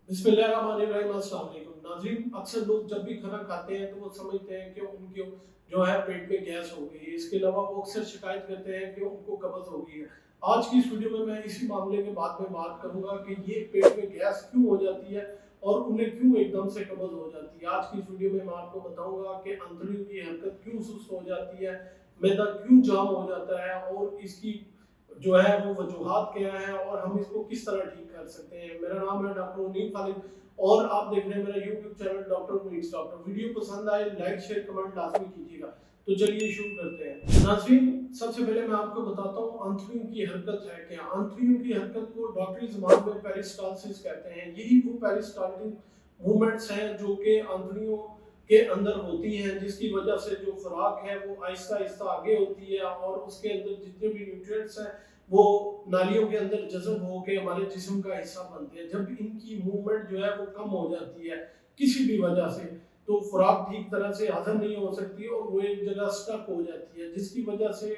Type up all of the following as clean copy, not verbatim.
बिस्मिल्लाहिर्रहमानिर्रहीम। अस्सलाम वालेकुम नाज़रीन। अक्सर लोग जब भी खाना खाते हैं तो वो समझते हैं कि उनके जो है पेट में गैस हो गई है। इसके अलावा वो अक्सर शिकायत करते हैं कि उनको कब्ज़ हो गई है। आज की इस वीडियो में मैं इसी मामले के बाद में बात करूंगा कि ये पेट में गैस क्यों हो जाती है और उन्हें क्यों एकदम से कब्ज़ हो जाती है। आज की इस वीडियो में मैं आपको बताऊंगा कि आंतड़ियों की हरकत क्यों सुस्त हो जाती है, मैदा क्यों जाम हो जाता है और इसकी जो है वो वजूहात क्या है और हम इसको किस तरह ठीक कर सकते हैं। मेरा नाम है डॉक्टर मुनीब खालिद और आप देख रहे हैं मेरा YouTube channel doctor meets doctor. Video पसंद आए लाइक शेयर कमेंट लाजमी कीजिएगा। तो चलिए शुरू करते हैं। नाज़रीन, सबसे पहले मैं आपको बताता हूँ आंतड़ियों की हरकत है क्या। आंतड़ियों की हरकत को डॉक्टरी ज़बान में पेरिस्टालसिस कहते हैं। यही वो पेरिस्टाल्टिक मूवमेंट्स हैं जो कि आंतड़ियों के अंदर होती हैं, जिसकी वजह से जो खुराक है वो आहिस्ता आहिस्ता आगे होती है और उसके अंदर जितने भी न्यूट्रिएंट्स हैं वो नालियों के अंदर जज़ब होकर हमारे जिस्म का हिस्सा बनते हैं। जब इनकी मूवमेंट जो है वो कम हो जाती है किसी भी वजह से, तो खुराक ठीक तरह से हजम नहीं हो सकती और वो एक जगह स्टक हो जाती है, जिसकी वजह से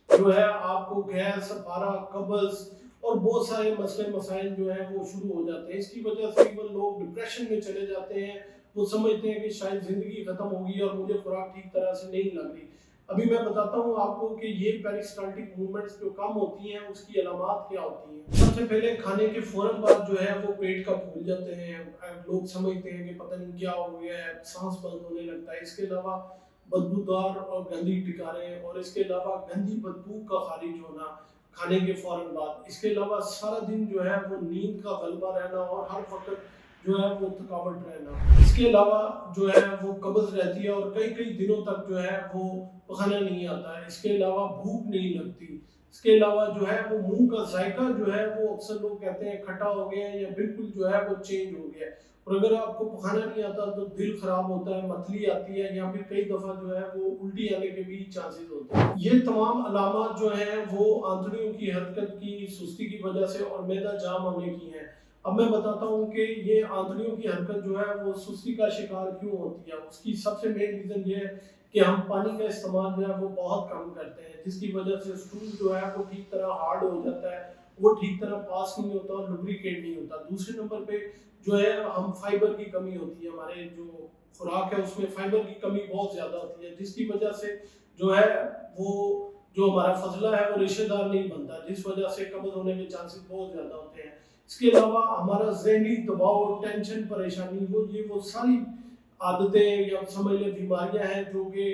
जो है आपको गैस, अफारा, कब्ज़ और बहुत सारे मसले मसाइल जो हैं वो शुरू हो जाते हैं। इसकी वजह से इवन लोग डिप्रेशन में चले जाते हैं। वो समझते हैं कि शायद ज़िंदगी ख़त्म होगी और मुझे खुराक ठीक तरह से नहीं लग रही। अभी मैं बताता हूँ आपको कि ये पेरिस्टाल्टिक मूवमेंट्स जो कम होती हैं उसकी अलामात क्या होती हैं। सबसे पहले खाने के फौरन बाद जो है वो पेट का फूल जाते हैं। लोग समझते हैं कि पता नहीं क्या हो गया है, सांस बंद होने लगता है। इसके अलावा बदबूदार और गंदी टिकारें और इसके अलावा गंदी बदबू का खारिज होना खाने के फौरन बाद। इसके अलावा सारा दिन जो है वो नींद का गलबा रहना और हर वक्त जो है वो थकावट रहना। इसके अलावा जो है वो कब्ज़ रहती है और कई कई दिनों तक जो है वो पखाना नहीं आता है। इसके अलावा भूख नहीं लगती। इसके अलावा जो है वो मुंह का जायका जो है वो अक्सर लोग कहते हैं खट्टा हो गया है या बिल्कुल जो है वो चेंज हो गया है। और अगर आपको पखाना नहीं आता तो दिल खराब होता है, मतली आती है या फिर कई दफ़ा जो है वो उल्टी आने के भी चांसेस होते हैं। ये तमाम अलामात जो हैं वो आंतड़ियों की हरकत की सुस्ती की वजह से और मैदा जाम होने की हैं। अब मैं बताता हूँ कि ये आंतड़ियों की हरकत जो है वो सुस्ती का शिकार क्यों होती है। उसकी सबसे मेन रीज़न ये है कि हम पानी का इस्तेमाल जो है वो बहुत कम करते हैं, जिसकी वजह से स्टूल जो है वो ठीक तरह हार्ड हो जाता है, वो ठीक तरह पास नहीं होता और लुब्रिकेट नहीं होता। दूसरे नंबर पे जो है हम फाइबर की कमी होती है, हमारे जो खुराक है उसमें फाइबर की कमी बहुत ज़्यादा होती है, जिसकी वजह से जो है वो जो हमारा फजला है वो रेशेदार नहीं बनता, जिस वजह से कब्ज़ होने के चांसेस बहुत ज़्यादा होते हैं। इसके अलावा हमारा ज़हनी दबाव, टेंशन, परेशानी वो सारी आदतें या समझ लें बीमारियां हैं जो कि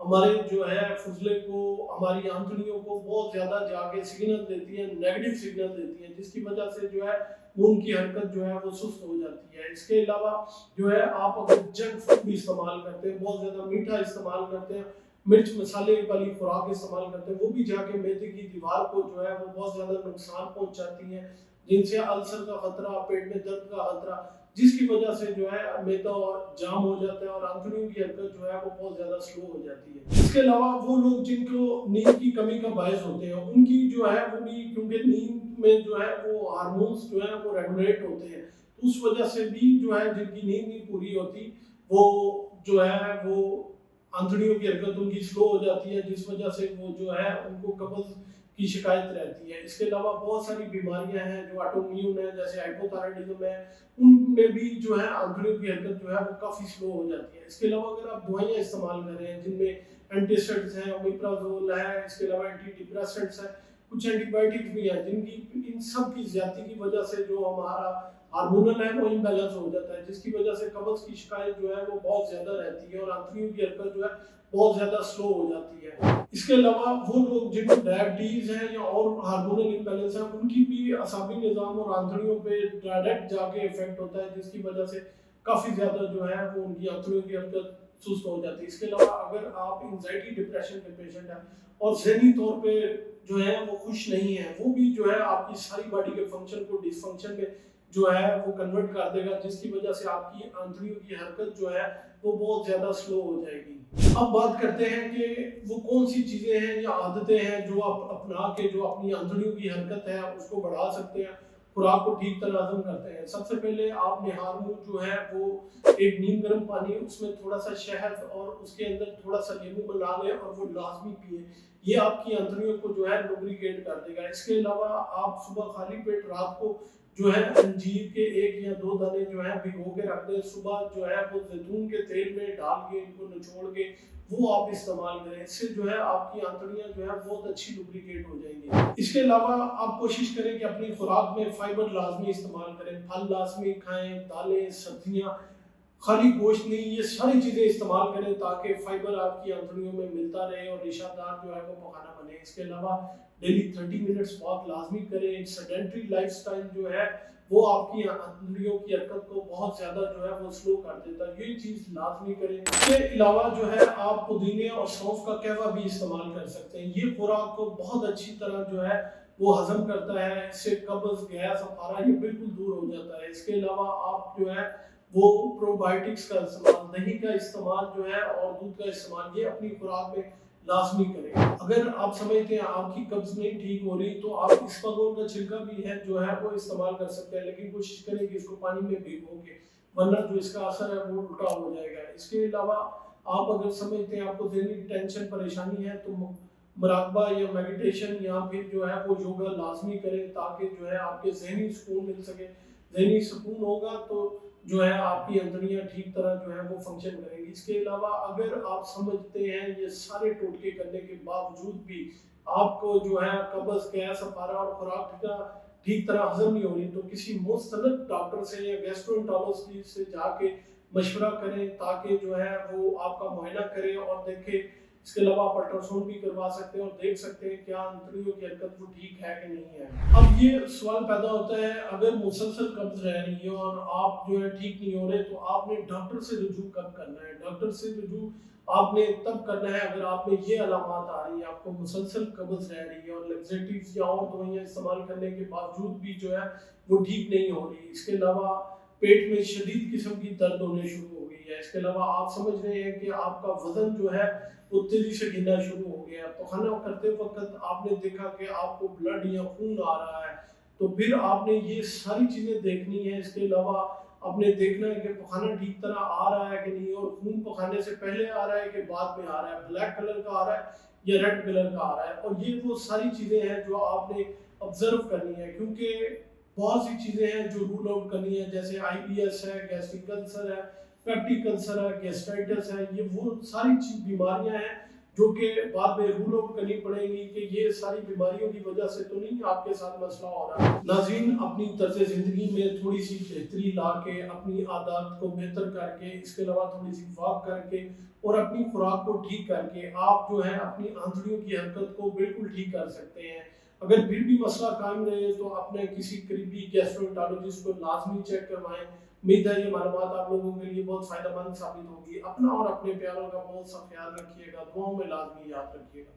हमारे जो है फजले को, हमारी आंतड़ियों को बहुत ज़्यादा जाके सिग्नल देती हैं, नेगेटिव सिग्नल देती हैं, जिसकी वजह से जो है खून की हरकत जो है वो सुस्त हो जाती है। इसके अलावा जो है आप अगर जंक फूड भी इस्तेमाल करते हैं, बहुत ज़्यादा मीठा इस्तेमाल करते हैं, मिर्च मसाले वाली खुराक इस्तेमाल करते हैं, वो भी जाके मैदे की दीवार को जो है वो बहुत ज़्यादा नुकसान पहुँचाती हैं, जिनसे अल्सर का खतरा, पेट में दर्द का खतरा, जिसकी वजह से जो है मैदा और जाम हो जाता है और आंतड़ियों की हरकत जो है वो बहुत ज़्यादा स्लो हो जाती है। इसके अलावा वो लोग जिनको नींद की कमी का बायस होते हैं, उनकी जो है वो भी, क्योंकि नींद में जो है वो हार्मोन्स जो है वो रेगुलेट होते हैं, तो उस वजह से भी जो है जिनकी नींद नहीं पूरी होती वो जो है वो आंतड़ियों की हरकत उनकी स्लो हो जाती है, जिस वजह से वो जो है उनको कब्ज़ की शिकायत रहती है। इसके अलावा बहुत सारी बीमारियां हैं जो ऑटोइम्यून है, जैसे हाइपोथायराइडिज्म है, उनमें भी जो है आंतड़ियों की हरकत जो है वो काफ़ी स्लो हो जाती है। इसके अलावा अगर आप दवाइयाँ इस्तेमाल कर रहे हैं जिनमें एंटीसिड्स हैं, ओमिप्राजोल है, इसके अलावा एंटी डिप्रेसेंट्स हैं, कुछ एंटीबायोटिक्स भी हैं, जिनकी इन सब की ज्यादती की वजह से जो हमारा हार्मोनल है वो इम्बैलेंस हो जाता है, जिसकी वजह से कब्ज़ की शिकायत जो है वो बहुत ज़्यादा रहती है और आंतड़ियों की हरकत जो है बहुत ज़्यादा स्लो हो जाती है। इसके अलावा वो लोग जिनको डायबिटीज़ है या और हार्मोनल इम्बैलेंस है, उनकी भी असाबी निज़ाम और आंतड़ियों पे डायरेक्ट जाके इफेक्ट होता है, जिसकी वजह से काफ़ी ज़्यादा जो है वो उनकी आंतड़ियों की हरकत सुस्त हो जाती है। इसके अलावा अगर आप एंजाइटी डिप्रेशन के पेशेंट हैं और ज़हनी तौर पे जो है वो खुश नहीं है, वो भी जो है आपकी सारी बॉडी के फंक्शन को डिसफंक्शन में जो है वो कन्वर्ट कर देगा, जिसकी वजह से आपकी आंतड़ियों की हरकत जो है वो बहुत ज़्यादा स्लो हो जाएगी। अब बात करते हैं कि वो कौन सी चीज़ें हैं या आदतें हैं जो आप अपना के जो अपनी आंतड़ियों की हरकत है उसको बढ़ा सकते हैं, खुराक को ठीक तरह हजम करते हैं। सबसे पहले आप निहार मुँह जो है वो एक नीम गर्म पानी, उसमें थोड़ा सा शहद और उसके अंदर थोड़ा सा नींबू मिला लें और वो लाजमी पिए। ये आपकी आंतड़ियों को जो है लुब्रिकेट कर देगा। इसके अलावा आप सुबह खाली पेट रात को जो है अंजीर के 1 या 2 दाने जो है भिगो के रख दें, सुबह जो है वो जैतून के तेल में डाल के इनको निचोड़ के वो आप इस्तेमाल करें। इससे जो है आपकी आंतड़ियाँ जो है बहुत अच्छी लुब्रिकेट हो जाएंगी। इसके अलावा आप कोशिश करें कि अपनी खुराक में फाइबर लाजमी इस्तेमाल करें, फल लाजमी खाएं, दालें, सब्जियाँ, खाली गोश्त नहीं, ये सारी चीज़ें इस्तेमाल करें ताकि फाइबर आपकी आंतड़ियों में मिलता रहे और रेशादार जो है वो पखाना बने। इसके अलावा डेली 30 मिनट्स वॉक लाजमी करें। सेडेंट्री लाइफस्टाइल जो है वो आपकी आंतड़ियों की हरकत को बहुत ज़्यादा जो है वो स्लो कर देता है, ये चीज़ लाजमी करें। इसके अलावा जो है आप पुदीने और सौंफ का कहवा भी इस्तेमाल कर सकते हैं। ये खुराक को बहुत अच्छी तरह जो है वो हजम करता है, इससे कब्ज, गैस, अफारा ये बिल्कुल दूर हो जाता है। इसके अलावा आप जो है वो प्रोबायोटिक्स का इस्तेमाल, दही का इस्तेमाल जो है और दूध का इस्तेमाल ये अपनी खुराक में लाजमी करें। अगर आप समझते हैं आपकी कब्ज नहीं ठीक हो रही तो आप इसबगोल का छिलका भी है जो है वो इस्तेमाल कर सकते हैं, लेकिन कोशिश करें कि इसको पानी में भिगो के, वरना जो इसका असर है वो उल्टा हो जाएगा। इसके अलावा आप अगर समझते हैं आपको ज़हनी टेंशन परेशानी है तो मुराकबा या मेडिटेशन या फिर जो है वो योगा लाजमी करें ताकि जो है आपके ज़हनी सुकून मिल सके। ज़हनी सुकून होगा तो जो है आपकी अंतड़ियाँ ठीक तरह जो है वो फंक्शन करेंगी। इसके अलावा अगर आप समझते हैं ये सारे टोटके करने के बावजूद भी आपको जो है कब्ज, गैस, अफारा और खुराक का ठीक तरह हजम नहीं हो रही तो किसी मुस्तनद डॉक्टर से या गैस्ट्रोएंटरोलॉजिस्ट से जाके मशवरा करें ताकि जो है वो आपका मुआयना करे और देखे। इसके अलावा आप अल्ट्रासाउंड भी करवा सकते हैं और देख सकते हैं क्या अंतड़ियों की हरकत वो ठीक है कि नहीं है। अब ये सवाल पैदा होता है अगर मुसलसल कब्ज रह रही है और आप जो है ठीक नहीं हो रहे तो आपने डॉक्टर से रुजू कब करना है? डॉक्टर से रुजू आपने तब करना है अगर आप में ये अलामात आ रही है, आपको मुसलसल कब्ज रह रही है और लैक्सेटिव्स या और दवाइयाँ इस्तेमाल करने के बावजूद भी जो है वो ठीक नहीं हो रही। इसके अलावा पेट में शदीद किस्म की दर्द होने शुरू हो गई है। इसके अलावा आप समझ रहे हैं कि आपका वजन जो है वो तेजी से गिरना शुरू हो गया। तो खाना करते वक्त आपने देखा कि आपको ब्लड या खून आ रहा है, तो फिर आपने ये सारी चीज़ें देखनी है। इसके अलावा आपने देखना है कि पखाना ठीक तरह आ रहा है कि नहीं और खून पखाने से पहले आ रहा है कि बाद में आ रहा है, ब्लैक कलर का आ रहा है या रेड कलर का आ रहा है। और ये वो सारी चीज़ें हैं जो आपने ऑब्जर्व करनी है, क्योंकि बहुत सी चीज़ें हैं जो रूल आउट करनी है, जैसे IBS है, गैस्ट्रिक अल्सर है, पेप्टिक अल्सर है, गैस्ट्राइटिस है। ये वो सारी बीमारियां हैं जो कि बाद में रूल आउट करनी पड़ेगी कि ये सारी बीमारियों की वजह से तो नहीं आपके साथ मसला हो रहा है। नाज़रीन, अपनी तर्ज ज़िंदगी में थोड़ी सी बेहतरी ला के, अपनी आदत को बेहतर करके, इसके अलावा थोड़ी सी वॉक करके और अपनी खुराक को ठीक करके आप जो है अपनी आंतड़ियों की हरकत को बिल्कुल ठीक कर सकते हैं। अगर फिर भी मसला कायम रहे तो अपने किसी करीबी गैस्ट्रोएंटरोलॉजिस्ट को लाजमी चेक करवाएं। उम्मीद है ये मालूमात आप लोगों के लिए बहुत फ़ायदेमंद साबित होगी। अपना और अपने प्यारों का बहुत सा ख्याल रखिएगा, दुआओं में लाजमी याद रखिएगा।